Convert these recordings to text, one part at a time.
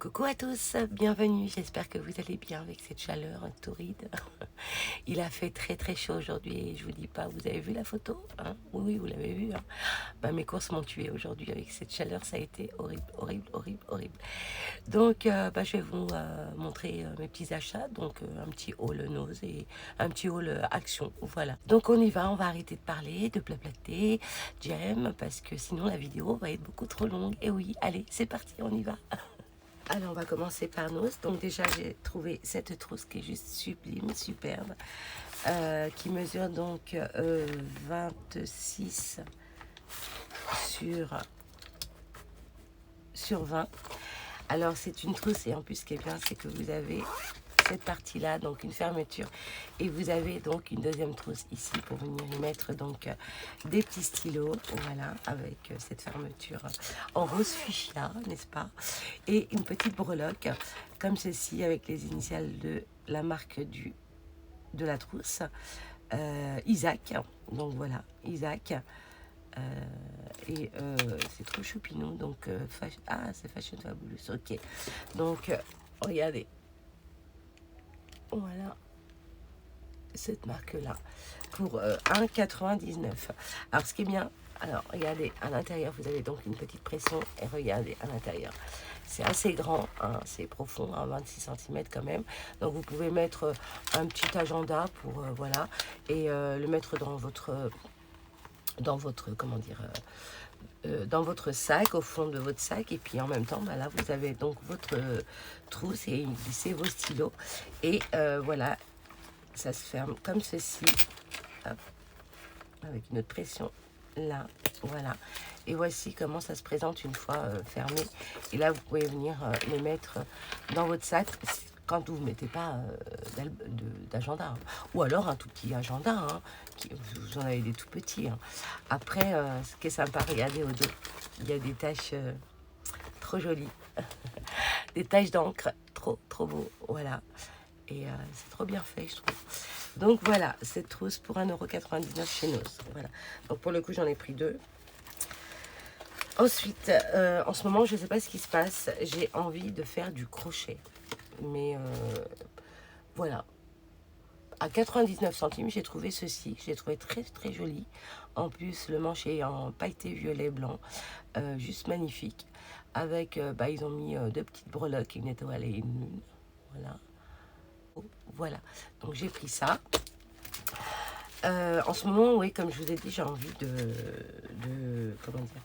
Coucou à tous, bienvenue, j'espère que vous allez bien avec cette chaleur torride. Il a fait très très chaud aujourd'hui et je vous dis pas, vous avez vu la photo hein? Oui, vous l'avez vu. Hein. Ben, mes courses m'ont tué aujourd'hui avec cette chaleur, ça a été horrible, horrible, horrible, horrible. Donc je vais vous montrer mes petits achats, donc un petit haul nose et un petit haul action, voilà. Donc on y va, on va arrêter de parler, de blablater, j'aime, parce que sinon la vidéo va être beaucoup trop longue. Et oui, allez, c'est parti, on y va. Alors, on va commencer par nos. Donc, déjà, j'ai trouvé cette trousse qui est juste sublime, superbe, qui mesure donc 26 sur 20. Alors, c'est une trousse et en plus, ce qui est bien, c'est que vous avez cette partie-là, donc une fermeture, et vous avez donc une deuxième trousse ici pour venir y mettre donc des petits stylos, voilà, avec cette fermeture en rose fuchsia, n'est-ce pas, et une petite breloque comme ceci avec les initiales de la marque de la trousse, Isaac, donc voilà, Isaac. C'est trop choupinou, donc c'est Fashion Fabulous, ok, donc regardez, voilà cette marque là pour 1,99. Alors ce qui est bien, alors regardez à l'intérieur, vous avez donc une petite pression et regardez à l'intérieur, c'est assez grand, hein, c'est profond, hein, 26 cm quand même, donc vous pouvez mettre un petit agenda pour voilà, et le mettre dans votre comment dire, dans votre sac, au fond de votre sac, et puis en même temps, bah là, vous avez donc votre trousse et glissez vos stylos, et voilà, ça se ferme comme ceci, hop, avec une autre pression là, voilà, et voici comment ça se présente une fois fermé, et là, vous pouvez venir les mettre dans votre sac, quand vous ne mettez pas d'agenda, hein. Ou alors un tout petit agenda, hein, vous en avez des tout petits, hein. Après, ce qui est sympa, regardez au dos, il y a des taches trop jolies, des taches d'encre, trop beau, voilà, et c'est trop bien fait, je trouve. Donc voilà, cette trousse pour 1,99 € chez Nos, voilà. Donc pour le coup, j'en ai pris deux. Ensuite, en ce moment, je ne sais pas ce qui se passe, j'ai envie de faire du crochet, mais voilà, à 99 centimes, j'ai trouvé ceci. J'ai trouvé très très joli. En plus, le manche est en pailleté violet blanc, juste magnifique. Avec, ils ont mis deux petites breloques, une étoile et une lune. Voilà. Voilà. Donc j'ai pris ça. En ce moment, oui, comme je vous ai dit, j'ai envie comment dire,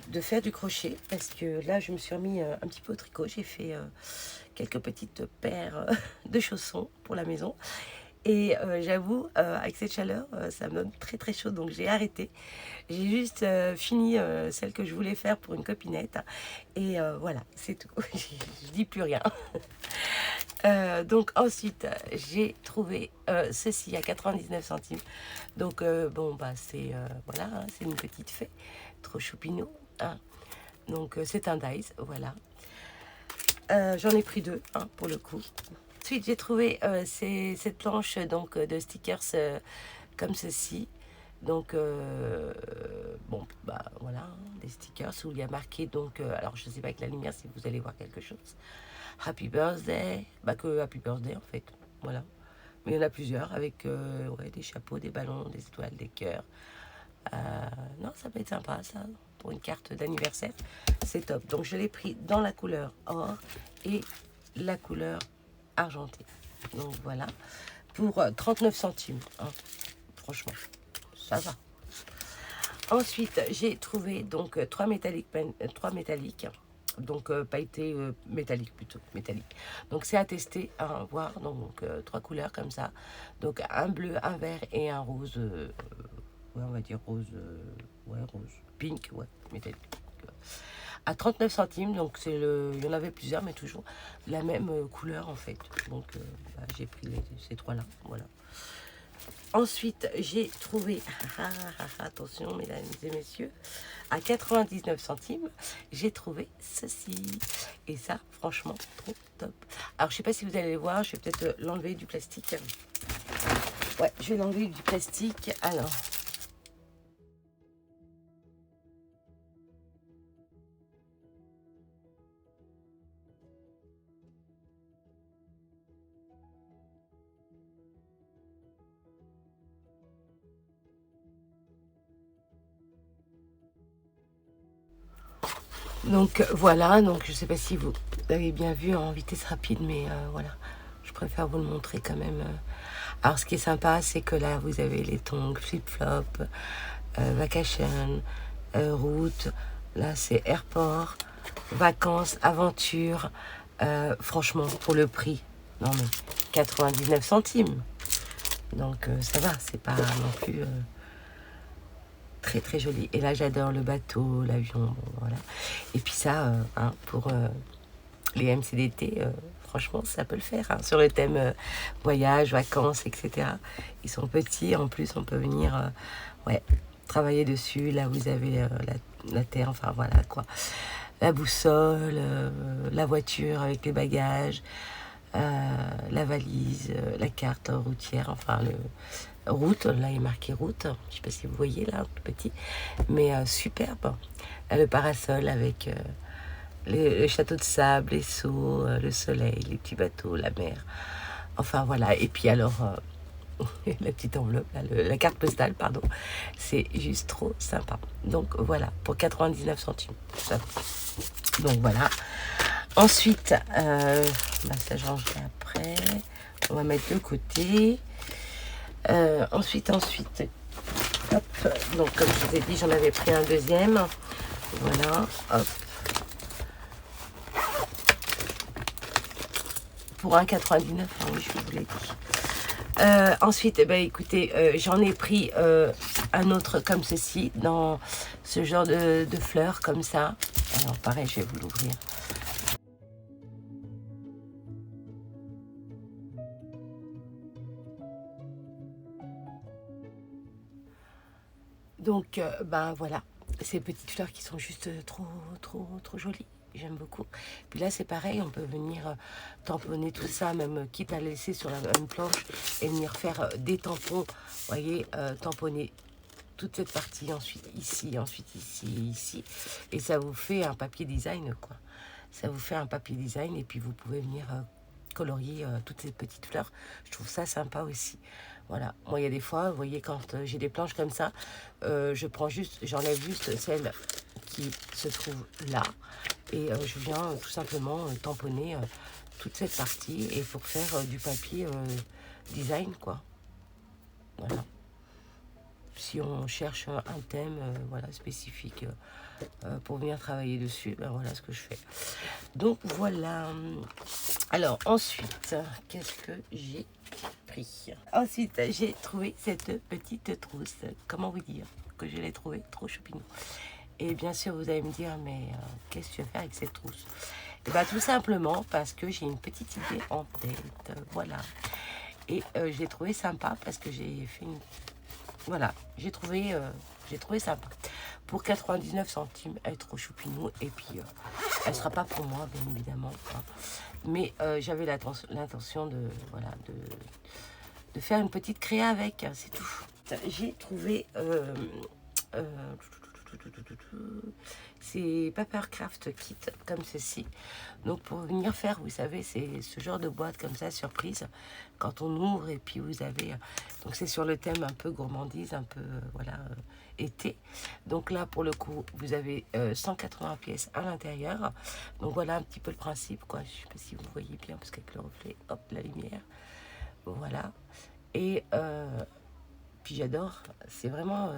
de faire du crochet, parce que là, je me suis remis un petit peu au tricot. J'ai fait quelques petites paires de chaussons pour la maison. Et j'avoue, avec cette chaleur, ça me donne très très chaud, donc j'ai arrêté. J'ai juste fini celle que je voulais faire pour une copinette. Et voilà, c'est tout. Je dis plus rien. Donc ensuite, j'ai trouvé ceci à 99 centimes. Donc c'est voilà, hein, c'est une petite fée, trop choupinou. Hein. Donc c'est un dice, voilà. J'en ai pris deux, hein, pour le coup. Ensuite, j'ai trouvé cette planche donc de stickers comme ceci. Donc voilà, hein, des stickers où il y a marqué donc alors je sais pas avec la lumière si vous allez voir quelque chose. Happy birthday, que Happy birthday en fait, voilà. Mais il y en a plusieurs avec ouais, des chapeaux, des ballons, des étoiles, des cœurs. Non, ça peut être sympa ça pour une carte d'anniversaire, c'est top. Donc je l'ai pris dans la couleur or et la couleur argentée. Donc voilà, pour 39 centimes. Hein. Franchement, ça va. Ensuite, j'ai trouvé donc trois métalliques. Donc pailleté métallique plutôt, métallique. Donc c'est à tester, à voir. Donc trois couleurs comme ça. Donc un bleu, un vert et un rose. Ouais, on va dire rose. Ouais, rose. Pink, ouais, métallique. À 39 centimes, donc il y en avait plusieurs, mais toujours la même couleur en fait. Donc j'ai pris ces trois-là, voilà. Ensuite, j'ai trouvé, attention mesdames et messieurs, à 99 centimes, j'ai trouvé ceci. Et ça, franchement, trop top. Alors, je sais pas si vous allez le voir, je vais peut-être l'enlever du plastique. Ouais, je vais l'enlever du plastique. Alors, Donc voilà, donc je sais pas si vous avez bien vu en vitesse rapide, mais voilà, je préfère vous le montrer quand même. Alors ce qui est sympa, c'est que là vous avez les tongs, flip-flop, vacation, route, là c'est airport, vacances, aventure. Franchement, pour le prix, non mais 99 centimes. Donc ça va, c'est pas non plus très très joli. Et là j'adore le bateau, l'avion, bon, voilà. Et puis ça, hein, pour les MCDT, franchement ça peut le faire. Hein, sur le thème voyage, vacances, etc. Ils sont petits, en plus on peut venir ouais, travailler dessus. Là vous avez la terre, enfin voilà quoi. La boussole, la voiture avec les bagages, la valise, la carte routière, enfin le route, là il est marqué route, je sais pas si vous voyez là, tout petit, mais superbe. Là, le parasol avec le château de sable, les seaux, le soleil, les petits bateaux, la mer, enfin voilà. Et puis alors la petite enveloppe, là, la carte postale, pardon, c'est juste trop sympa. Donc voilà, pour 99 centimes. Ça. Donc voilà. Ensuite, ça je rangerai après. On va mettre de côté. Ensuite, hop. Donc comme je vous ai dit, j'en avais pris un deuxième. Voilà, hop. Pour 1,99, hein, oui, je vous l'ai dit. Ensuite, eh ben, écoutez, j'en ai pris un autre comme ceci, dans ce genre de fleurs comme ça. Alors pareil, je vais vous l'ouvrir. Donc, ben voilà, ces petites fleurs qui sont juste trop jolies. J'aime beaucoup. Puis là, c'est pareil, on peut venir tamponner tout ça, même quitte à laisser sur la même planche et venir faire des tampons. Vous voyez, tamponner toute cette partie, ensuite ici, ici. Et ça vous fait un papier design, quoi. Ça vous fait un papier design et puis vous pouvez venir colorier toutes ces petites fleurs. Je trouve ça sympa aussi. Voilà, moi il y a des fois, vous voyez, quand j'ai des planches comme ça, j'enlève juste celle qui se trouve là et je viens tout simplement tamponner toute cette partie et pour faire du papier design, quoi. Voilà. Si on cherche un thème voilà, spécifique pour venir travailler dessus, ben voilà ce que je fais. Donc voilà. Alors ensuite, qu'est-ce que j'ai pris? Ensuite, j'ai trouvé cette petite trousse. Comment vous dire que je l'ai trouvée trop choupinou. Et bien sûr, vous allez me dire, mais qu'est-ce que tu vas faire avec cette trousse? Et bien tout simplement parce que j'ai une petite idée en tête. Voilà. Et je l'ai trouvé sympa parce que j'ai fait une... Voilà, j'ai trouvé sympa. Pour 99 centimes, elle est trop choupinou. Et puis, elle sera pas pour moi, bien évidemment. Quoi. Mais j'avais l'intention de, voilà, de faire une petite créa avec, c'est tout. J'ai trouvé... c'est Papercraft Kit comme ceci. Donc pour venir faire, vous savez, c'est ce genre de boîte comme ça, surprise, quand on ouvre et puis vous avez... Donc c'est sur le thème un peu gourmandise, un peu, voilà, été. Donc là, pour le coup, vous avez 180 pièces à l'intérieur. Donc voilà un petit peu le principe, quoi. Je sais pas si vous voyez bien, parce qu'avec le reflet, hop, la lumière. Voilà. Et puis j'adore, c'est vraiment...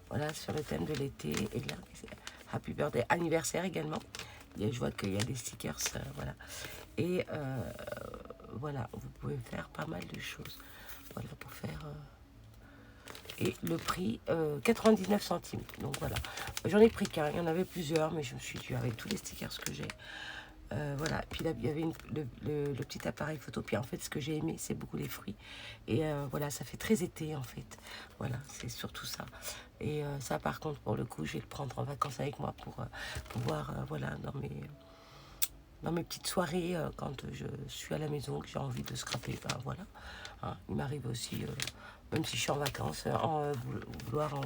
voilà, sur le thème de l'été et de Happy Birthday, anniversaire également. Et je vois qu'il y a des stickers, voilà. Et voilà, vous pouvez faire pas mal de choses. Voilà, pour faire... et le prix, 99 centimes. Donc voilà, j'en ai pris qu'un. Il y en avait plusieurs, mais je me suis dit, avec tous les stickers que j'ai... voilà, puis là il y avait le petit appareil photo. Puis en fait, ce que j'ai aimé, c'est beaucoup les fruits. Et voilà, ça fait très été en fait. Voilà, c'est surtout ça. Et ça, par contre, pour le coup, je vais le prendre en vacances avec moi pour pouvoir, voilà, dans mes petites soirées, quand je suis à la maison, que j'ai envie de scraper, ben voilà. Hein, il m'arrive aussi, même si je suis en vacances, vouloir,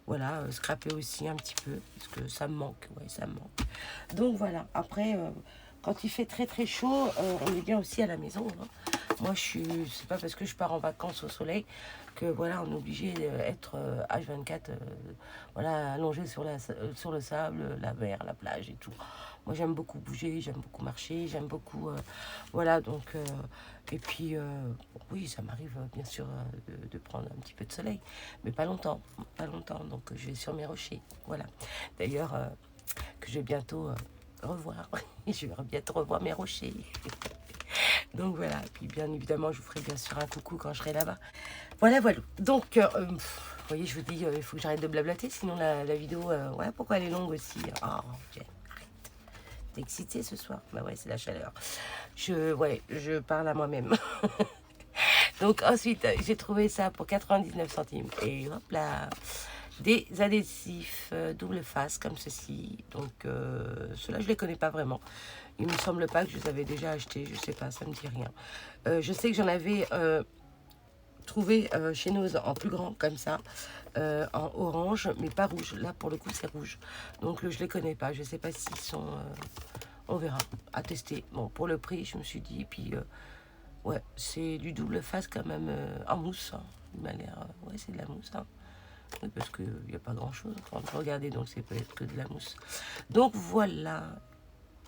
voilà, scraper aussi un petit peu, parce que ça me manque, ouais, ça me manque. Donc voilà, après, quand il fait très très chaud, on est bien aussi à la maison, hein, moi c'est pas parce que je pars en vacances au soleil que voilà, on est obligé d'être H24, voilà, allongé sur le sable, la mer, la plage et tout. Moi j'aime beaucoup bouger, j'aime beaucoup marcher, j'aime beaucoup, voilà, donc, et puis, oui, ça m'arrive bien sûr de prendre un petit peu de soleil, mais pas longtemps, pas longtemps, donc je vais sur mes rochers, voilà. D'ailleurs, que je vais bientôt revoir, je vais bientôt revoir mes rochers. Donc voilà, puis bien évidemment, je vous ferai bien sûr un coucou quand je serai là-bas. Voilà, voilà. Donc, vous voyez, je vous dis, il faut que j'arrête de blablater, sinon la vidéo, voilà pourquoi elle est longue aussi. Oh, Jen, arrête. T'es excitée ce soir? Bah ouais, c'est la chaleur. Ouais, je parle à moi-même. Donc ensuite, j'ai trouvé ça pour 99 centimes. Et hop là, des adhésifs double face comme ceci. Donc ceux-là, je les connais pas vraiment. Il me semble pas que je les avais déjà achetés. Je sais pas, ça me dit rien. Je sais que j'en avais trouvé chez nous en plus grand comme ça, en orange, mais pas rouge. Là, pour le coup, c'est rouge. Donc je les connais pas. Je sais pas s'ils sont... on verra, à tester. Bon, pour le prix, je me suis dit, puis... ouais, c'est du double face quand même en mousse. Hein. Il m'a l'air... ouais, c'est de la mousse. Hein. Oui, parce qu'il n'y a pas grand-chose. Enfin, regardez, donc c'est peut-être que de la mousse. Donc voilà.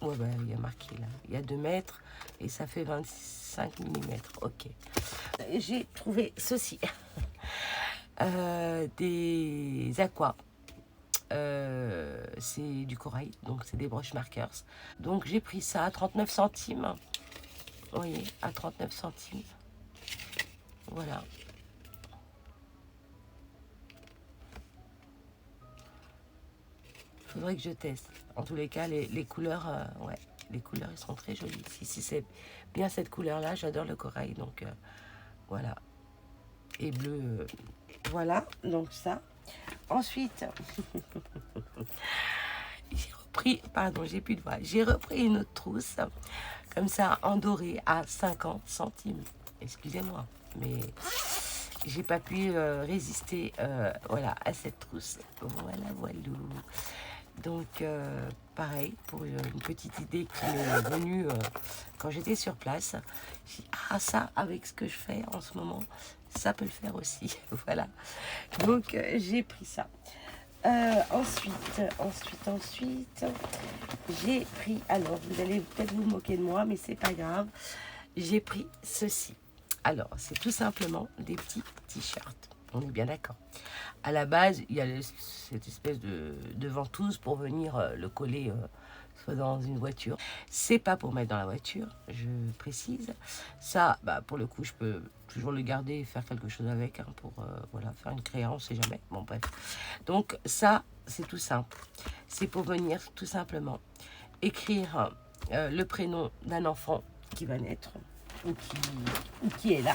Ouais, bah, il y a marqué là. Il y a 2 mètres et ça fait 25 mm. Ok. J'ai trouvé ceci. Des aquas. C'est du corail, donc c'est des broches markers. Donc j'ai pris ça à 39 centimes. Vous voyez, à 39 centimes. Voilà. Faudrait que je teste. En tous les cas, les couleurs, ouais, les couleurs, ils sont très jolies. Si c'est bien cette couleur-là, j'adore le corail. Donc, voilà. Et bleu, voilà. Donc, ça. Ensuite, j'ai repris, pardon, j'ai plus de voix. J'ai repris une autre trousse, comme ça, en doré, à 50 centimes. Excusez-moi, mais j'ai pas pu résister, voilà, à cette trousse. Voilà, voilà. Donc, pareil, pour une petite idée qui m'est venue quand j'étais sur place. J'ai dit, ah, ça, avec ce que je fais en ce moment, ça peut le faire aussi. Voilà. Donc, j'ai pris ça. Ensuite, j'ai pris, alors, vous allez peut-être vous moquer de moi, mais c'est pas grave. J'ai pris ceci. Alors, c'est tout simplement des petits t-shirts. On est bien d'accord. À la base, il y a cette espèce de ventouse pour venir le coller soit dans une voiture. C'est pas pour mettre dans la voiture, je précise. Ça, bah, pour le coup, je peux toujours le garder et faire quelque chose avec, hein, pour voilà, faire une créance, on sait jamais. Bon, bref. Donc ça, c'est tout simple. C'est pour venir tout simplement écrire le prénom d'un enfant qui va naître ou qui est là.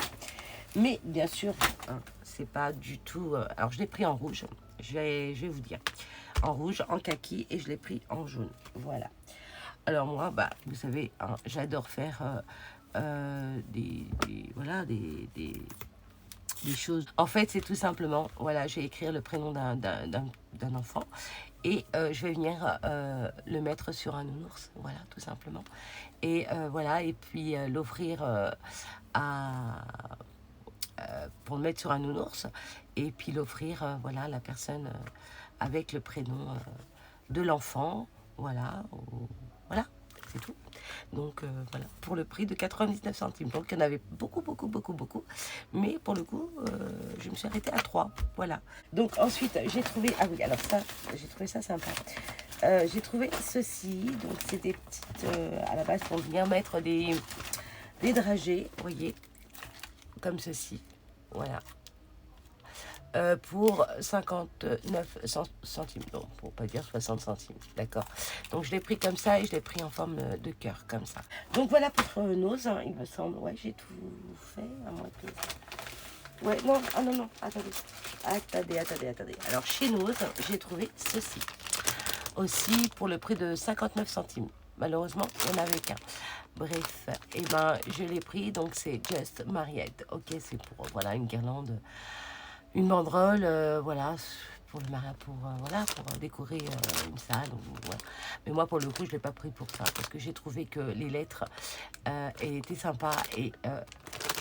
Mais bien sûr, hein, c'est pas du tout... alors, je l'ai pris en rouge. Je vais vous dire. En rouge, en kaki, et je l'ai pris en jaune. Voilà. Alors, moi, bah, vous savez, hein, j'adore faire voilà, des choses. En fait, c'est tout simplement, voilà, je vais écrire le prénom d'un enfant et je vais venir le mettre sur un nounours. Voilà, tout simplement. Et voilà, et puis l'offrir pour le mettre sur un nounours et puis l'offrir voilà, à la personne avec le prénom de l'enfant, voilà, voilà, c'est tout. Donc voilà, pour le prix de 99 centimes. Donc il y en avait beaucoup, mais pour le coup, je me suis arrêtée à 3, voilà. Donc ensuite, j'ai trouvé, ah oui, alors ça, j'ai trouvé ça sympa. J'ai trouvé ceci, donc c'est des petites, à la base pour venir mettre des dragées, vous voyez, comme ceci, voilà, pour 59 centimes, non, pour pas dire 60 centimes, d'accord. Donc je l'ai pris comme ça et je l'ai pris en forme de cœur, comme ça. Donc voilà pour Nose, hein, il me semble, ouais, j'ai tout fait, à moins que... Ouais, non, ah non, non, attendez. Alors chez Nose, j'ai trouvé ceci, aussi pour le prix de 59 centimes. Malheureusement, il n'y en avait qu'un. Bref, et ben je l'ai pris, donc c'est Just Married. Ok, c'est pour voilà une guirlande, une banderole, voilà pour le mariage, voilà pour décorer une salle. Voilà. Mais moi pour le coup je l'ai pas pris pour ça parce que j'ai trouvé que les lettres étaient sympas et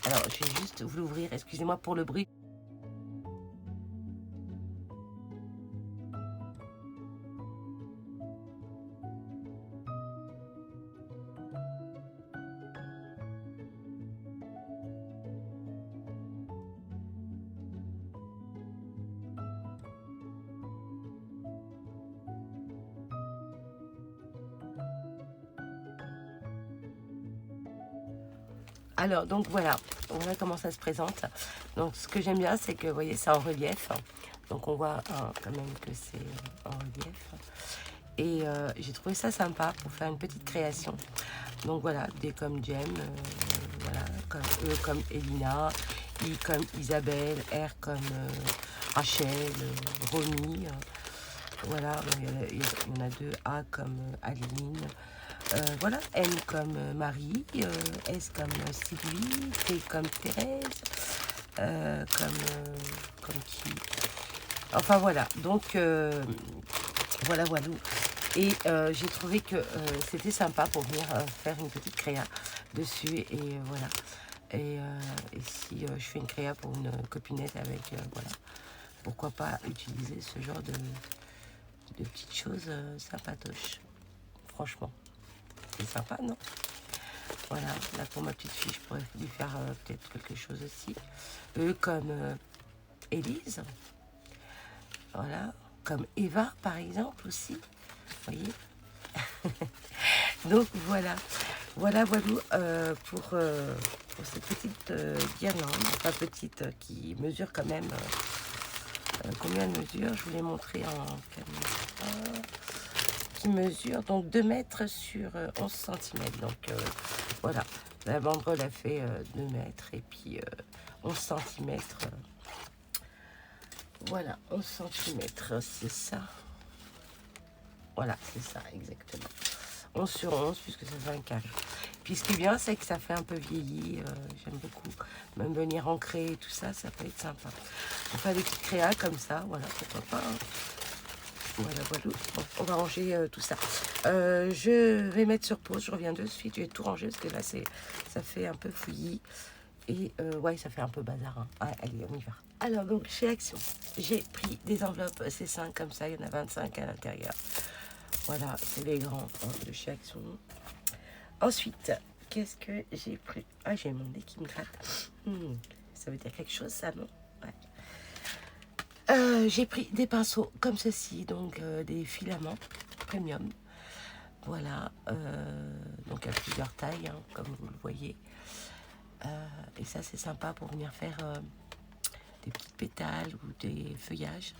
Alors, je vais juste vous l'ouvrir, excusez-moi pour le bruit. Alors, donc voilà comment ça se présente. Donc, ce que j'aime bien, c'est que, vous voyez, c'est en relief. Donc, on voit quand même que c'est en relief. Et j'ai trouvé ça sympa pour faire une petite création. Donc, voilà, D comme Jem, voilà, comme E comme Elina, I comme Isabelle, R comme Rachel, Romy. Voilà, il y en a deux, A comme Aline. Voilà, M comme Marie, S comme Sylvie, T comme Thérèse, comme qui. Enfin voilà, donc voilà. Et j'ai trouvé que c'était sympa pour venir faire une petite créa dessus. Et voilà. Et si je fais une créa pour une copinette avec, voilà, pourquoi pas utiliser ce genre de petites choses sympatoches. Franchement, c'est sympa, non? Voilà, là pour ma petite fille, je pourrais lui faire peut-être quelque chose aussi. Comme Élise. Voilà, comme Eva par exemple aussi. Vous voyez. Donc voilà pour cette petite guirlande, enfin petite, qui mesure quand même, combien elle mesure, je vous l'ai montré en caméra, qui mesure donc 2 mètres sur 11 cm. Donc voilà, la banderole a fait 2 mètres et puis 11 cm. Voilà, 11 cm, c'est ça. Voilà, c'est ça, exactement. 11 sur 11, puisque ça fait un carré. Puis ce qui est bien, c'est que ça fait un peu vieilli. J'aime beaucoup. Même venir ancrer et tout ça, ça peut être sympa. On fait des petites créas comme ça, voilà, pourquoi pas. Hein. Voilà. Bon, on va ranger tout ça. Je vais mettre sur pause, je reviens de suite. Je vais tout ranger parce que là, ça fait un peu fouillis. Et ouais, ça fait un peu bazar. Hein. Ah, allez, on y va. Alors, donc, chez Action, j'ai pris des enveloppes C5 comme ça. Il y en a 25 à l'intérieur. Voilà, c'est les grands de chez Action. Ensuite, qu'est-ce que j'ai pris? Ah, j'ai mon nez qui me gratte. Ça veut dire quelque chose, ça, non? Ouais. J'ai pris des pinceaux comme ceci, donc des filaments premium. Voilà, donc à plusieurs tailles, hein, comme vous le voyez. Et ça, c'est sympa pour venir faire des petites pétales ou des feuillages.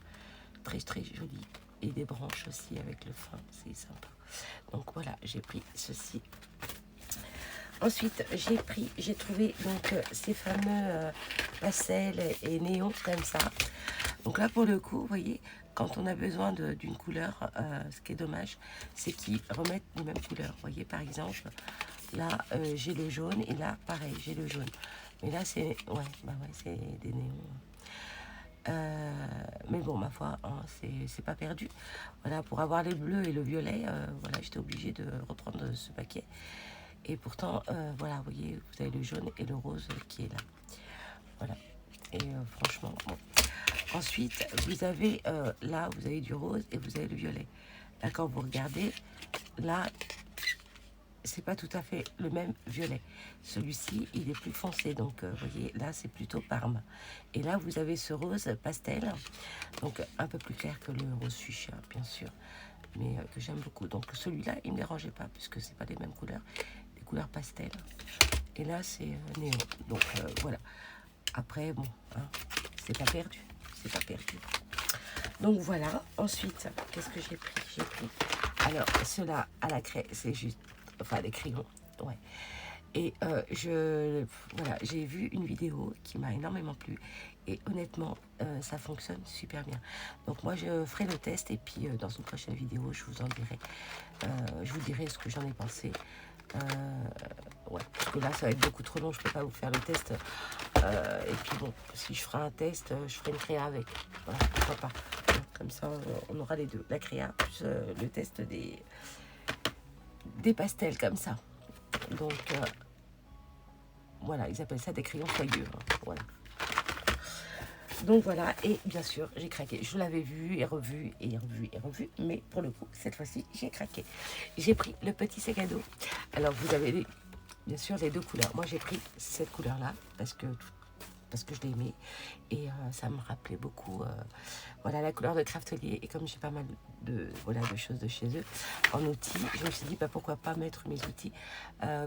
Très, très joli. Et des branches aussi avec le fin, c'est sympa. Donc voilà, j'ai pris ceci. Ensuite, j'ai trouvé donc ces fameux pastels et néons comme ça. Donc là, pour le coup, vous voyez, quand on a besoin d'une couleur, ce qui est dommage, c'est qu'ils remettent les mêmes couleurs. Vous voyez, par exemple, là, j'ai le jaune et là, pareil, j'ai le jaune. Mais là, c'est c'est des néons. Mais bon, ma foi, hein, c'est pas perdu. Voilà, pour avoir les bleus et le violet, voilà, j'étais obligée de reprendre ce paquet. Et pourtant, voilà, vous voyez, vous avez le jaune et le rose qui est là. Voilà. Et franchement, bon. Ensuite, vous avez là, vous avez du rose et vous avez le violet. Là, quand vous regardez, là, c'est pas tout à fait le même violet. Celui-ci, il est plus foncé. Donc, vous voyez, là, c'est plutôt Parme. Et là, vous avez ce rose pastel. Donc, un peu plus clair que le rose fuchsia, bien sûr. Mais que j'aime beaucoup. Donc, celui-là, il ne me dérangeait pas, puisque c'est pas les mêmes couleurs. Les couleurs pastel. Et là, c'est néon. Donc, voilà. Après, bon, hein, c'est pas perdu. C'est pas perdu. Donc, voilà. Ensuite, qu'est-ce que j'ai pris? J'ai pris... Alors, ceux-là, à la craie, c'est juste... Enfin, les crayons, ouais. Et voilà, j'ai vu une vidéo qui m'a énormément plu. Et honnêtement, ça fonctionne super bien. Donc moi, je ferai le test. Et puis, dans une prochaine vidéo, je vous en dirai. Je vous dirai ce que j'en ai pensé. Ouais, parce que là, ça va être beaucoup trop long. Je ne peux pas vous faire le test. Et puis bon, si je ferai un test, je ferai une créa avec. Voilà, pourquoi pas. Comme ça, on aura les deux. La créa plus le test des pastels comme ça. Donc voilà, ils appellent ça des crayons soyeux, hein, voilà. Donc voilà, et bien sûr, j'ai craqué. Je l'avais vu et revu et revu et revu, mais pour le coup, cette fois-ci, j'ai craqué. J'ai pris le petit sac à dos. Alors, vous avez bien sûr les deux couleurs. Moi, j'ai pris cette couleur-là parce que je l'ai aimée et ça me rappelait beaucoup voilà, la couleur de Craftelier. Et comme j'ai pas mal voilà, de choses de chez eux en outils, je me suis dit bah, pourquoi pas mettre mes outils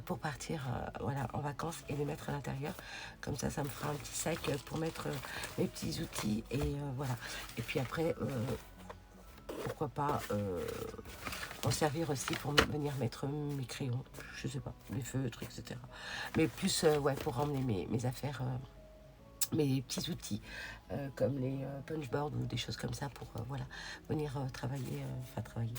pour partir voilà, en vacances et les mettre à l'intérieur. Comme ça me fera un petit sac pour mettre mes petits outils et voilà. Et puis après, pourquoi pas en servir aussi pour venir mettre mes crayons, je sais pas, mes feutres, etc. Mais plus ouais, pour emmener mes affaires, mes petits outils, comme les punchboards ou des choses comme ça pour voilà, venir travailler, enfin travailler.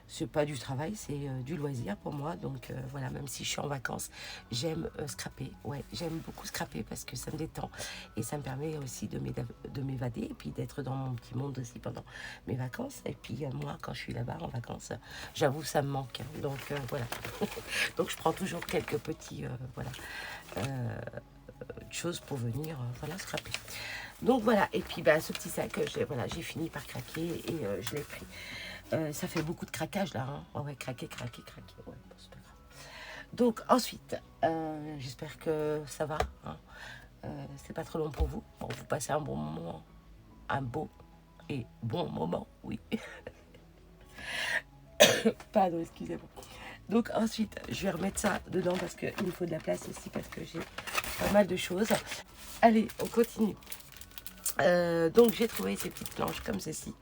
C'est pas du travail, c'est du loisir pour moi. Donc voilà, même si je suis en vacances, j'aime scraper. Ouais, j'aime beaucoup scraper parce que ça me détend et ça me permet aussi de m'évader et puis d'être dans mon petit monde aussi pendant mes vacances. Et puis moi, quand je suis là-bas en vacances, j'avoue, ça me manque, hein. Donc voilà. Donc je prends toujours quelques petits voilà, choses pour venir voilà, scraper. Donc voilà, et puis bah, ce petit sac, voilà, j'ai fini par craquer et je l'ai pris. Ça fait beaucoup de craquage là, hein. Oh ouais, craquer, ouais, bon, c'est pas grave. Donc ensuite, j'espère que ça va, hein. C'est pas trop long pour vous. Bon, vous passez un bon moment, un beau et bon moment, oui. Pardon, excusez-moi. Donc ensuite, je vais remettre ça dedans parce qu'il me faut de la place aussi parce que j'ai pas mal de choses. Allez, on continue. Donc j'ai trouvé ces petites planches comme ceci.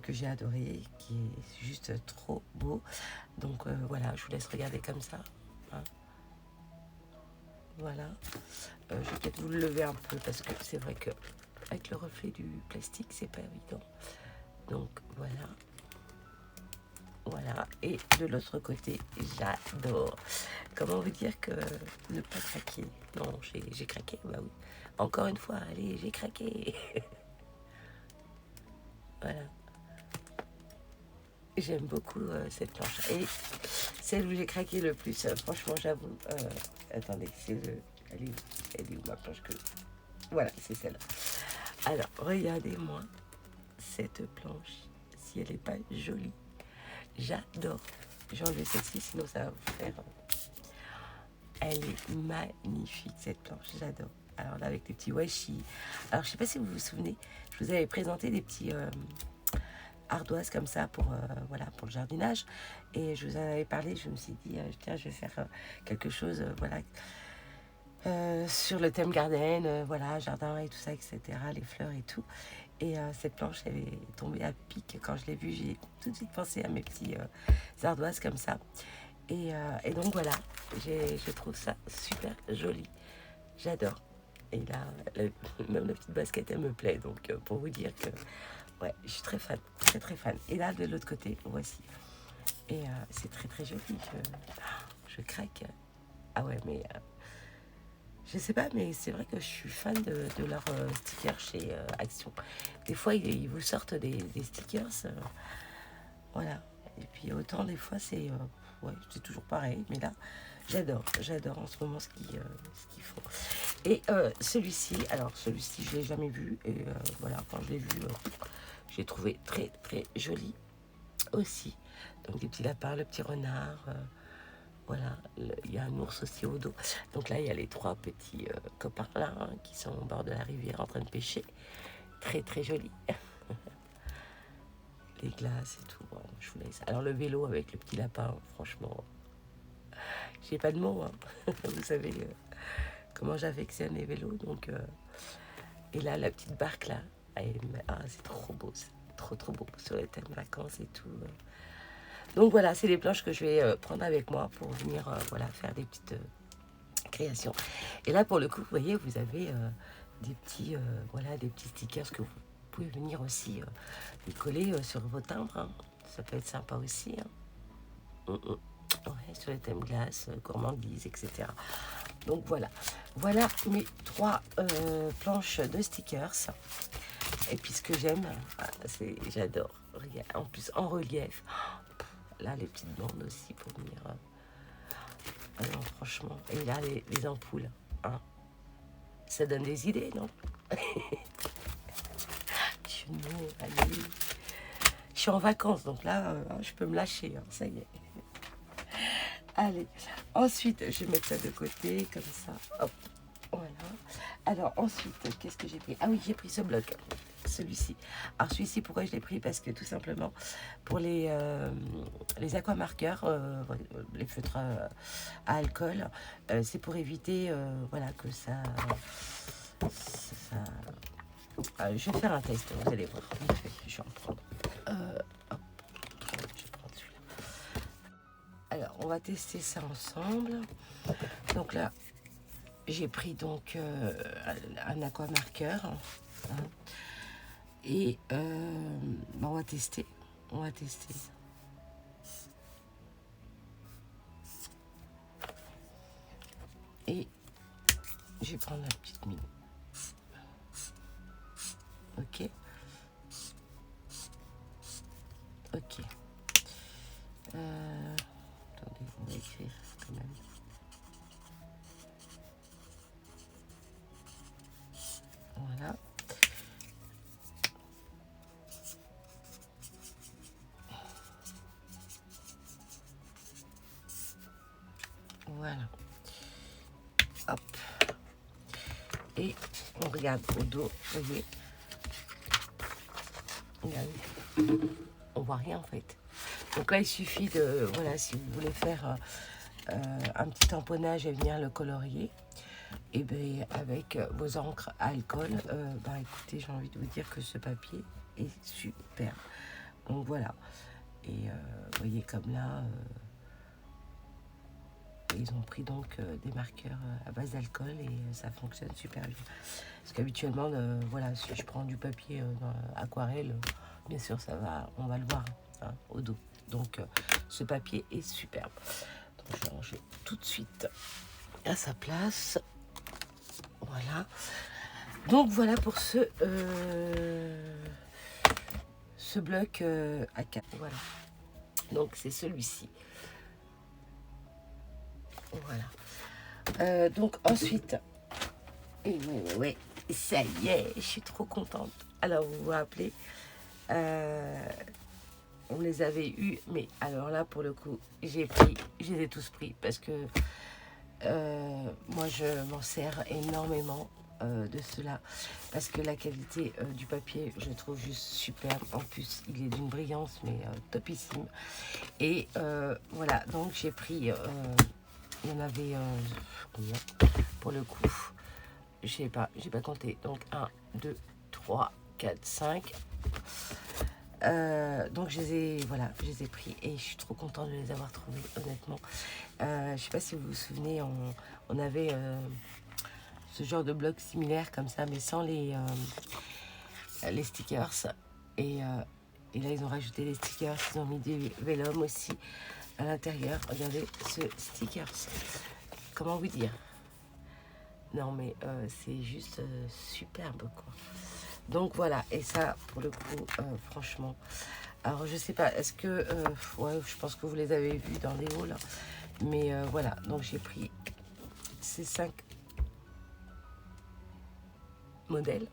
Que j'ai adoré, qui est juste trop beau. Donc voilà, je vous laisse regarder comme ça, hein. Voilà. Je vais peut-être vous le lever un peu parce que c'est vrai que avec le reflet du plastique, c'est pas évident. Donc voilà. Voilà. Et de l'autre côté, j'adore. Comment vous dire que ne pas craquer? Non, j'ai craqué, bah oui. Encore une fois, allez, j'ai craqué. Voilà. J'aime beaucoup cette planche. Et celle où j'ai craqué le plus, franchement, j'avoue. Attendez, elle est où ma planche que... Voilà, c'est celle-là. Alors, regardez-moi cette planche, si elle n'est pas jolie. J'adore. J'ai enlevé celle-ci, sinon ça va vous faire... Elle est magnifique, cette planche. J'adore. Alors là, avec des petits washi. Alors, je ne sais pas si vous vous souvenez, je vous avais présenté des petits... ardoise comme ça pour, voilà, pour le jardinage et je vous en avais parlé, je me suis dit tiens, je vais faire quelque chose voilà, sur le thème garden, voilà, jardin et tout ça, etc., les fleurs et tout. Et cette planche, elle est tombée à pic. Quand je l'ai vue, j'ai tout de suite pensé à mes petits ardoises comme ça. Et donc voilà, je trouve ça super joli, j'adore. Et là, même la petite basket, elle me plaît, donc pour vous dire que ouais, je suis très fan, très fan. Et là, de l'autre côté, voici. Et c'est très joli. Je craque. Ah ouais, mais je sais pas, mais c'est vrai que je suis fan de leurs stickers chez Action. Des fois, ils vous sortent des stickers. Voilà. Et puis autant, des fois, ouais, c'est toujours pareil. Mais là, j'adore en ce moment ce qu'ils font. Et celui-ci, alors celui-ci, je l'ai jamais vu. Et voilà, quand je l'ai vu... j'ai trouvé très joli aussi. Donc des petits lapins, le petit renard, voilà, il y a un ours aussi au dos. Donc là, il y a les trois petits copains là, hein, qui sont au bord de la rivière en train de pêcher. Très joli. Les glaces et tout, bon, je vous laisse. Alors le vélo avec le petit lapin, franchement, j'ai pas de mots, hein. Vous savez comment j'affectionne les vélos. Donc, et là, la petite barque là, c'est trop beau, trop beau sur le thème vacances et tout. Donc voilà, c'est les planches que je vais prendre avec moi pour venir voilà, faire des petites créations. Et là, pour le coup, vous voyez, vous avez des petits voilà, des petits stickers que vous pouvez venir aussi les coller sur vos timbres, hein. Ça peut être sympa aussi, hein. Ouais, sur les thèmes glace, gourmandise, etc. Donc voilà mes trois planches de stickers. Et puis ce que j'aime, j'adore. En plus en relief. Là, les petites bandes aussi pour venir Ah non, franchement. Et là, les ampoules, hein. Ça donne des idées, non? Allez. Je suis en vacances, donc là, je peux me lâcher, hein, ça y est. Allez, ensuite, je vais mettre ça de côté, comme ça. Hop, voilà. Alors, ensuite, qu'est-ce que j'ai pris? Ah oui, j'ai pris ce bloc, celui-ci. Alors, celui-ci, pourquoi je l'ai pris? Parce que tout simplement, pour les aquamarqueurs, les feutres à alcool, c'est pour éviter voilà, que ça... je vais faire un test, vous allez voir. Je vais en prendre. Hop, je vais prendre celui-là. Alors, on va tester ça ensemble. Donc là, j'ai pris donc un aquamarqueur. Hein, et on va tester. On va tester. Et je vais prendre la petite mine. Ok. Ok. Attendez, on va écrire quand même. Voilà. Voilà. Hop. Et on regarde au dos, vous voyez. Regardez. On voit rien en fait. Donc là, il suffit de, voilà, si vous voulez faire un petit tamponnage et venir le colorier, et bien avec vos encres à alcool, écoutez, j'ai envie de vous dire que ce papier est super. Donc voilà. Et vous voyez comme là, ils ont pris donc des marqueurs à base d'alcool et ça fonctionne super bien. Parce qu'habituellement, voilà, si je prends du papier aquarelle, bien sûr, ça va, on va le voir hein, au dos. Donc ce papier est superbe. Donc je vais ranger tout de suite à sa place. Voilà. Donc voilà pour ce bloc A4. Voilà. Donc c'est celui-ci. Voilà. Donc ensuite, ouais, ça y est, je suis trop contente. Alors vous vous rappelez, on les avait eus, mais alors là pour le coup, je les ai tous pris parce que moi je m'en sers énormément de cela parce que la qualité du papier je trouve juste superbe. En plus il est d'une brillance mais topissime. Et voilà, donc j'ai pris il y en avait combien pour le coup, j'ai pas compté. Donc 1, 2, 3, 4, 5. Donc je les ai pris et je suis trop contente de les avoir trouvés, honnêtement. Je sais pas si vous vous souvenez, on avait ce genre de bloc similaire comme ça, mais sans les stickers. Et là, ils ont rajouté les stickers, ils ont mis du vélum aussi à l'intérieur. Regardez ce stickers. Comment vous dire? Non, mais c'est juste superbe, quoi. Donc voilà, et ça, pour le coup, franchement. Alors, je sais pas, est-ce que... ouais, je pense que vous les avez vus dans les hauts, là. Mais voilà, donc j'ai pris ces 5 modèles.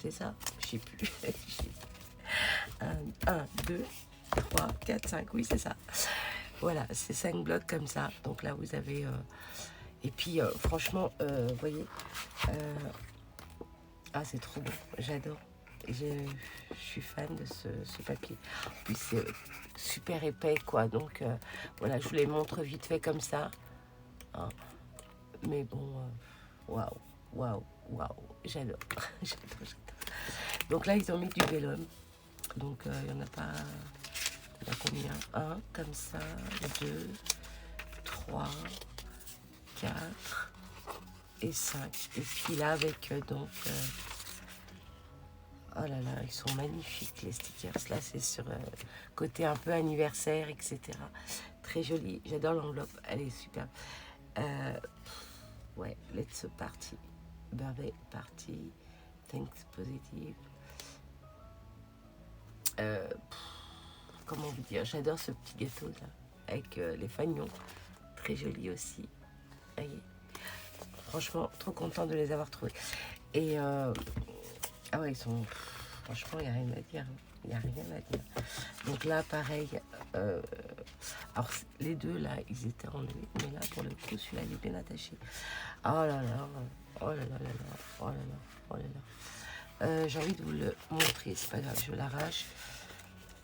C'est ça? Je sais plus. 1, 2, 3, 4, 5. Oui, c'est ça. Voilà, c'est 5 blocs comme ça. Donc là, vous avez... et puis, franchement, vous voyez... ah, c'est trop beau. J'adore. Je suis fan de ce papier. En plus, c'est super épais, quoi. Donc, voilà, je vous les montre vite fait comme ça. Hein. Mais bon, waouh, waouh, waouh. J'adore. J'adore. Donc là, ils ont mis du vélum. Donc, il n'y en a pas... Il y en a combien? 1, comme ça. 2, 3, 4 et 5. Et puis là, avec donc... oh là là, ils sont magnifiques les stickers. Là, c'est sur côté un peu anniversaire, etc. Très joli. J'adore l'enveloppe. Elle est superbe. Ouais, let's party. Birthday party. Thanks positive. Comment vous dire? J'adore ce petit gâteau là. Avec les fagnons. Très joli aussi. voyez. Franchement, trop content de les avoir trouvés. Et ah ouais, ils sont... Franchement, il n'y a rien à dire. Il n'y a rien à dire. Donc là, pareil. Alors, les deux, là, ils étaient enlevés. Mais là, pour le coup, celui-là, il est bien attaché. Oh là là. Oh là là là là. Oh là là. Oh là là. J'ai envie de vous le montrer. C'est pas grave, je l'arrache.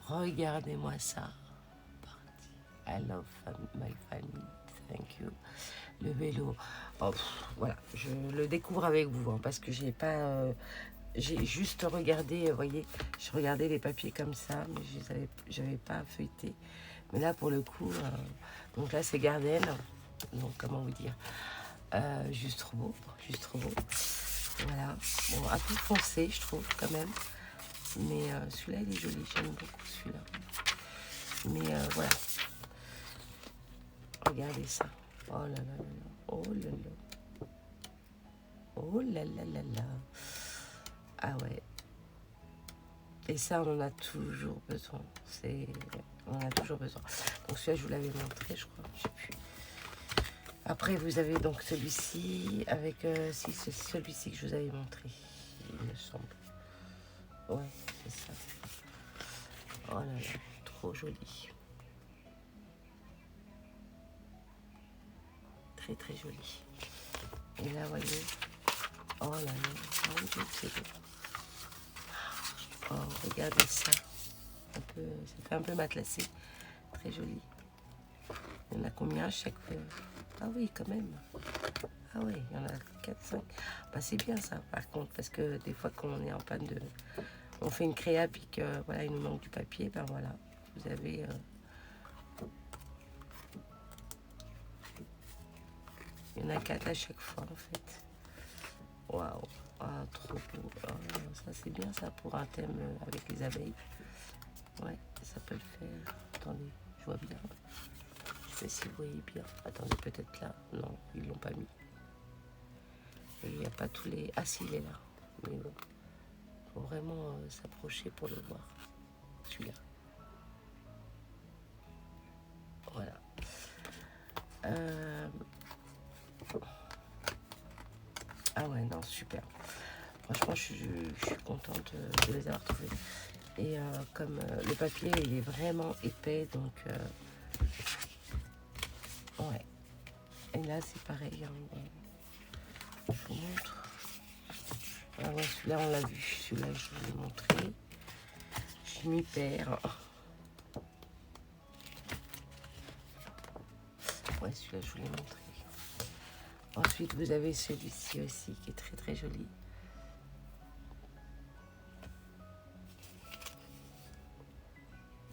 Regardez-moi ça. I love my family. Thank you. Le vélo. Oh, voilà, je le découvre avec vous. Hein, parce que j'ai pas... j'ai juste regardé, vous voyez, je regardais les papiers comme ça, mais je n'avais pas feuilleté. Mais là, pour le coup, donc là, c'est Garden. Donc, comment vous dire, juste trop beau, juste trop beau. Voilà, bon, un peu foncé, je trouve, quand même. Mais celui-là, il est joli, j'aime beaucoup celui-là. Mais voilà. Regardez ça. Oh là là là là. Oh là là. Oh là là là là. Ah ouais. Et ça, on en a toujours besoin. On en a toujours besoin. Donc celui-là, je vous l'avais montré, je crois. Je sais plus. Après, vous avez donc celui-ci avec... si, c'est celui-ci que je vous avais montré, il me semble. Ouais, c'est ça. Oh là là, trop joli. Très, très joli. Et là, vous voyez... Oh là là, mon Dieu, c'est beau. Oh, regardez ça. Ça fait un peu matelassé. Très joli. Il y en a combien à chaque fois? Ah oui, quand même. Ah oui, il y en a 4, 5. Bah, c'est bien ça, par contre, parce que des fois, quand on est en panne de... On fait une créa, puis que, voilà, il nous manque du papier, ben voilà. Vous avez... Il y en a 4 à chaque fois, en fait. Waouh. Ah, trop beau. Ah, ça, c'est bien, ça, pour un thème avec les abeilles. Ouais, ça peut le faire. Attendez, je vois bien. Je sais pas si vous voyez bien. Attendez, peut-être là. Non, ils l'ont pas mis. Et il n'y a pas tous les... Ah si, il est là. Mais bon, faut vraiment s'approcher pour le voir. Celui-là. Voilà. Ah ouais, non, super. Franchement, je suis contente de les avoir trouvés. Et comme le papier, il est vraiment épais, donc... ouais. Et là, c'est pareil. Hein, je vous montre. Ah ouais, celui-là, on l'a vu. Celui-là, je vous l'ai montré. Je m'y perds. Ouais, celui-là, je vous l'ai montré. Ensuite, vous avez celui-ci aussi, qui est très, très joli.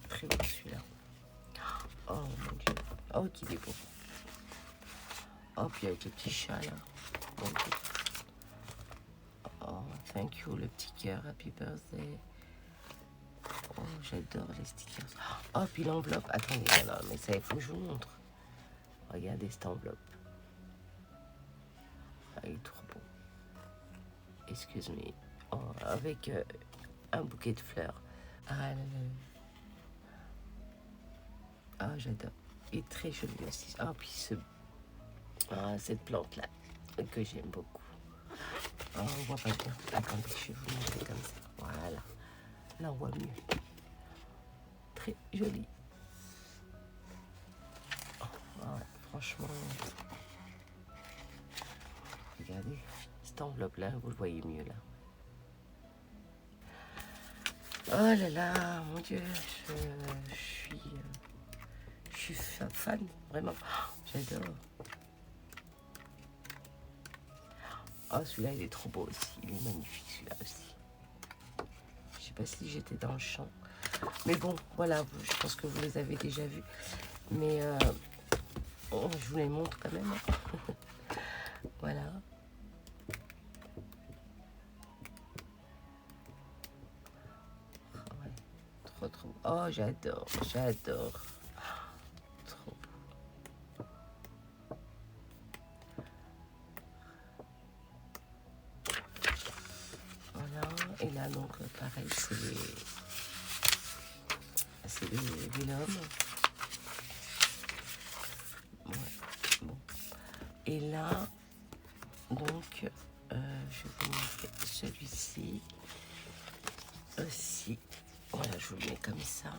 Très beau, celui-là. Oh, mon Dieu. Oh, qu'il est beau. Oh, puis avec le petit chat, là. Mon Dieu. Oh, thank you, le petit cœur. Happy birthday. Oh, j'adore les stickers. Oh, puis l'enveloppe. Attendez, non, mais ça, il faut que je vous montre. Regardez cette enveloppe. Ah, il est trop beau. Excuse-moi. Oh, avec un bouquet de fleurs. Ah, là, là. Ah, j'adore. Il est très joli aussi. Ah, puis cette plante-là, que j'aime beaucoup. Oh, on voit pas bien. Attendez, je vais vous montrer comme ça. Voilà. Là, on voit mieux. Très joli. Oh, ouais, franchement. Regardez. Cette enveloppe-là, vous le voyez mieux, là. Oh là là, mon Dieu. Je suis fan, vraiment. J'adore. Oh, celui-là, il est trop beau aussi. Il est magnifique, celui-là aussi. Je sais pas si j'étais dans le champ. Mais bon, voilà, je pense que vous les avez déjà vus. Mais je vous les montre quand même. Voilà. Oh, ouais. Trop, trop. Oh, j'adore, j'adore. Trop beau. Voilà. Et là, donc, pareil, c'est les Vélum. Ouais. Bon. Et là, donc, je vais vous montrer celui-ci aussi. Voilà, je vous le mets comme ça.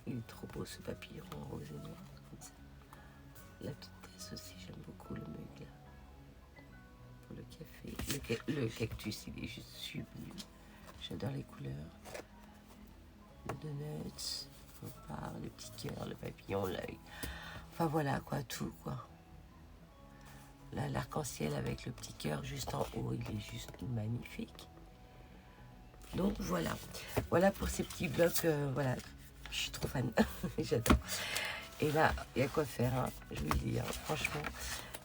Il est trop beau ce papillon rose et noir, comme ça. La petite tasse aussi, j'aime beaucoup le mug là. Pour le café. Le cactus, il est juste sublime. J'adore les couleurs. Le donuts, le petit cœur, le papillon, l'œil. Enfin voilà quoi, tout quoi. Là, l'arc-en-ciel avec le petit cœur juste en haut, il est juste magnifique. Donc voilà. Voilà pour ces petits blocs, voilà. Je suis trop fan, j'adore. Et là, il y a quoi faire, hein, je vous le dis, hein, franchement.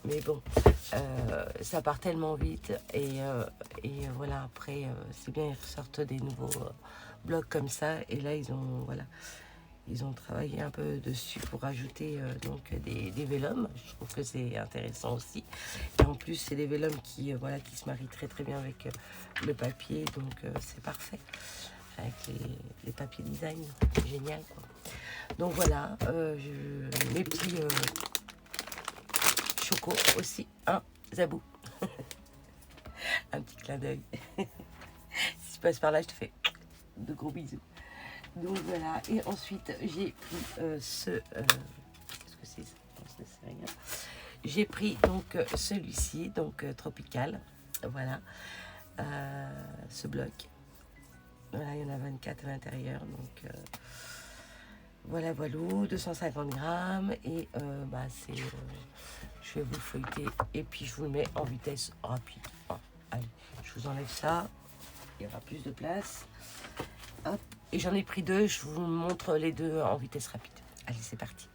Mais bon, ça part tellement vite. Et voilà, après, c'est bien, ils ressortent des nouveaux blocs comme ça. Et là, ils ont travaillé un peu dessus pour ajouter donc des vélums. Je trouve que c'est intéressant aussi. Et en plus, c'est des vélums qui, voilà, qui se marient très très bien avec le papier. Donc, c'est parfait. Avec les papiers design, génial quoi. Donc voilà, mes petits chocos aussi, un zabou. Un petit clin d'œil. Si tu passes par là, je te fais de gros bisous. Donc voilà, et ensuite j'ai pris qu'est-ce que c'est ça? Non, ça c'est rien. J'ai pris donc celui-ci, donc tropical. Voilà, ce bloc. Voilà, il y en a 24 à l'intérieur, donc voilà, 250 grammes. Et c'est, je vais vous le feuilleter et puis je vous le mets en vitesse rapide. Oh, allez, je vous enlève ça, il y aura plus de place. Hop, et j'en ai pris deux, je vous montre les deux en vitesse rapide. Allez, c'est parti.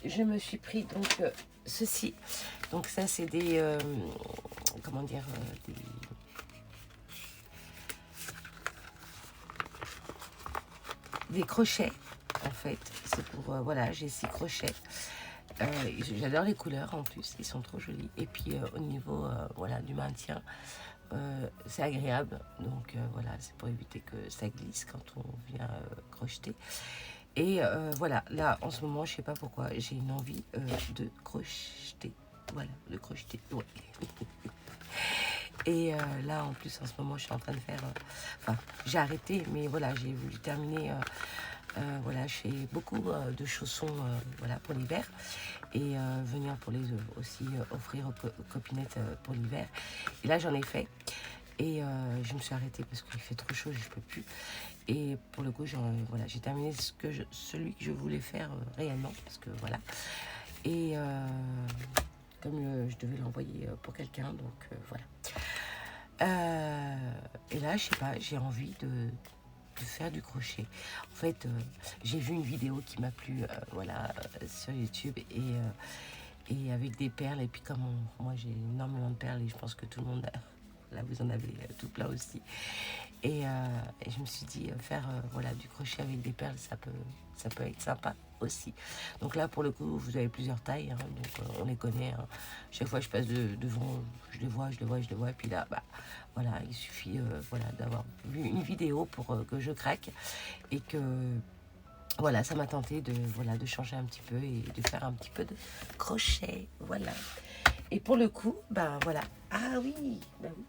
Je me suis pris donc ceci. Donc ça c'est des comment dire des crochets en fait. C'est pour voilà, j'ai 6 crochets. J'adore les couleurs en plus, ils sont trop jolis. Et puis au niveau voilà du maintien, c'est agréable. Donc voilà, c'est pour éviter que ça glisse quand on vient crocheter. Et voilà, là en ce moment, je sais pas pourquoi, j'ai une envie de crocheter. Voilà, de crocheter. Ouais. Et là en plus en ce moment, je suis en train de faire. Enfin, j'ai arrêté, mais voilà, j'ai voulu terminer. Voilà, je fais beaucoup de chaussons voilà, pour l'hiver et venir pour les aussi offrir aux copinettes pour l'hiver. Et là, j'en ai fait et je me suis arrêtée parce qu'il fait trop chaud, je ne peux plus. Et pour le coup, voilà, j'ai terminé celui que je voulais faire réellement parce que voilà. Et comme je devais l'envoyer pour quelqu'un, donc voilà. Et là, je sais pas, j'ai envie de faire du crochet. En fait, j'ai vu une vidéo qui m'a plu, voilà, sur YouTube et avec des perles. Et puis comme moi, j'ai énormément de perles et je pense que tout le monde, là, vous en avez tout plein aussi. Et je me suis dit, faire voilà, du crochet avec des perles, ça peut être sympa. aussi. Donc là, pour le coup, vous avez plusieurs tailles, hein, donc on les connaît. Hein. Chaque fois, je passe devant, je les vois, et puis là, bah, voilà, il suffit voilà, d'avoir vu une vidéo pour que je craque et que voilà, ça m'a tenté de, voilà, de changer un petit peu et de faire un petit peu de crochet, voilà. Et pour le coup, ben voilà, ah oui, ben oui.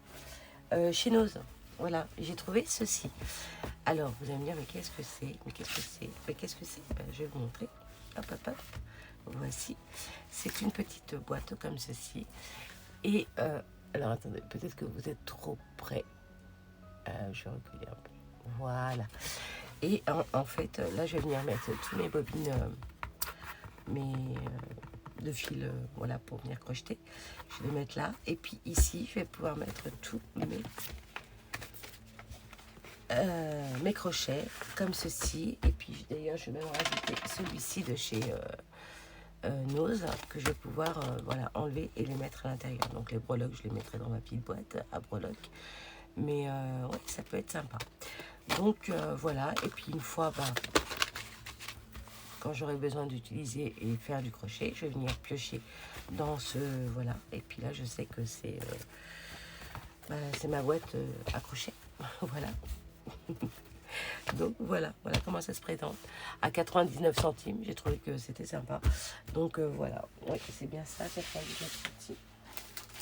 Chez Nose, voilà, j'ai trouvé ceci. Alors, vous allez me dire, mais qu'est-ce que c'est? Mais qu'est-ce que c'est? Mais qu'est-ce que c'est? Ben, je vais vous montrer. Hop, hop, hop. Voici. C'est une petite boîte comme ceci. Et, alors attendez, peut-être que vous êtes trop près. Je vais reculer un peu. Voilà. Et en fait, là, je vais venir mettre tous mes bobines, de fil, voilà, pour venir crocheter. Je vais les mettre là. Et puis ici, je vais pouvoir mettre tous mes crochets, comme ceci. Et puis d'ailleurs, je vais même rajouter celui-ci de chez Nose, que je vais pouvoir voilà, enlever et les mettre à l'intérieur. Donc les breloques, je les mettrai dans ma petite boîte à breloques. Mais ouais, ça peut être sympa. Donc voilà, et puis une fois, quand j'aurai besoin d'utiliser et faire du crochet, je vais venir piocher dans ce, voilà. Et puis là, je sais que c'est ma boîte à crochet, voilà. Donc voilà comment ça se présente. À 99 centimes, j'ai trouvé que c'était sympa. Donc voilà, ouais, c'est bien ça, 99 centimes.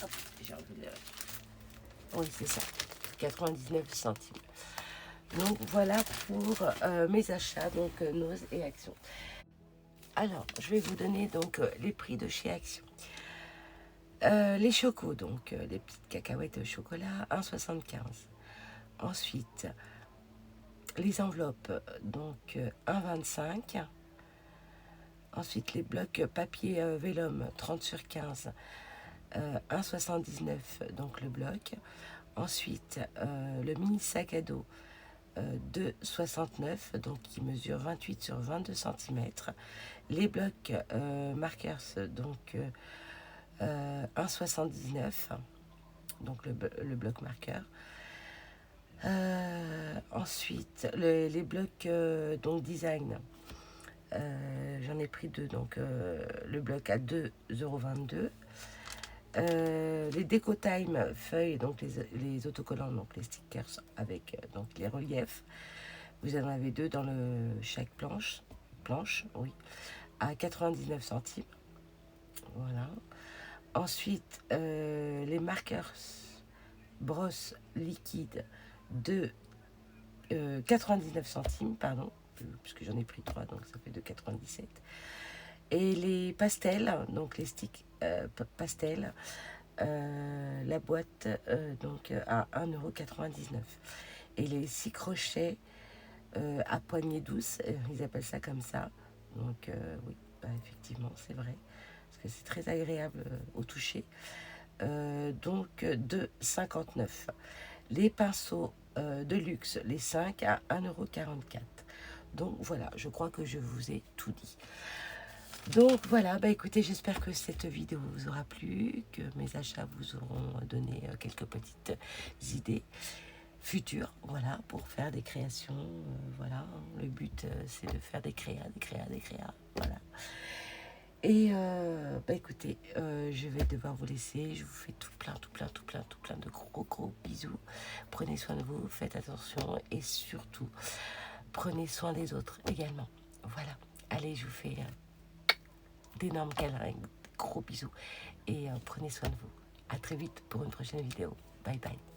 Hop, j'ai envie de... Oui, c'est ça, 99 centimes. Donc voilà pour mes achats, donc Nose et Action. Alors, je vais vous donner donc les prix de chez Action. Les chocos, donc les petites cacahuètes au chocolat, 1,75. Ensuite, les enveloppes, donc 1,25. Ensuite, les blocs papier vélum 30 sur 15, 1,79 donc le bloc. Ensuite, le mini sac à dos 2,69 donc qui mesure 28 sur 22 cm. Les blocs markers donc 1,79 donc le bloc marqueur. Ensuite, les blocs donc design, j'en ai pris deux, donc le bloc à 2,22 €. Les Déco Time feuilles, donc les autocollants, donc les stickers avec donc les reliefs, vous en avez deux dans chaque planche, oui, à 99 centimes. Voilà. Ensuite, les marqueurs brosse liquide de 99 centimes, pardon, puisque j'en ai pris 3, donc ça fait de 97. Et les pastels, donc les sticks pastels, la boîte donc à 1,99 €. Et les 6 crochets à poignée douce, ils appellent ça comme ça. Donc oui, effectivement, c'est vrai, parce que c'est très agréable au toucher. Donc de 59. Les pinceaux de luxe, les 5 à 1,44 €. Donc voilà, je crois que je vous ai tout dit. Donc voilà, écoutez, j'espère que cette vidéo vous aura plu, que mes achats vous auront donné quelques petites idées futures, voilà, pour faire des créations, voilà. Le but, c'est de faire des créas, voilà. Et écoutez, je vais devoir vous laisser. Je vous fais tout plein de gros bisous. Prenez soin de vous, faites attention et surtout, prenez soin des autres également. Voilà, allez, je vous fais d'énormes câlins, gros bisous et prenez soin de vous. À très vite pour une prochaine vidéo. Bye bye.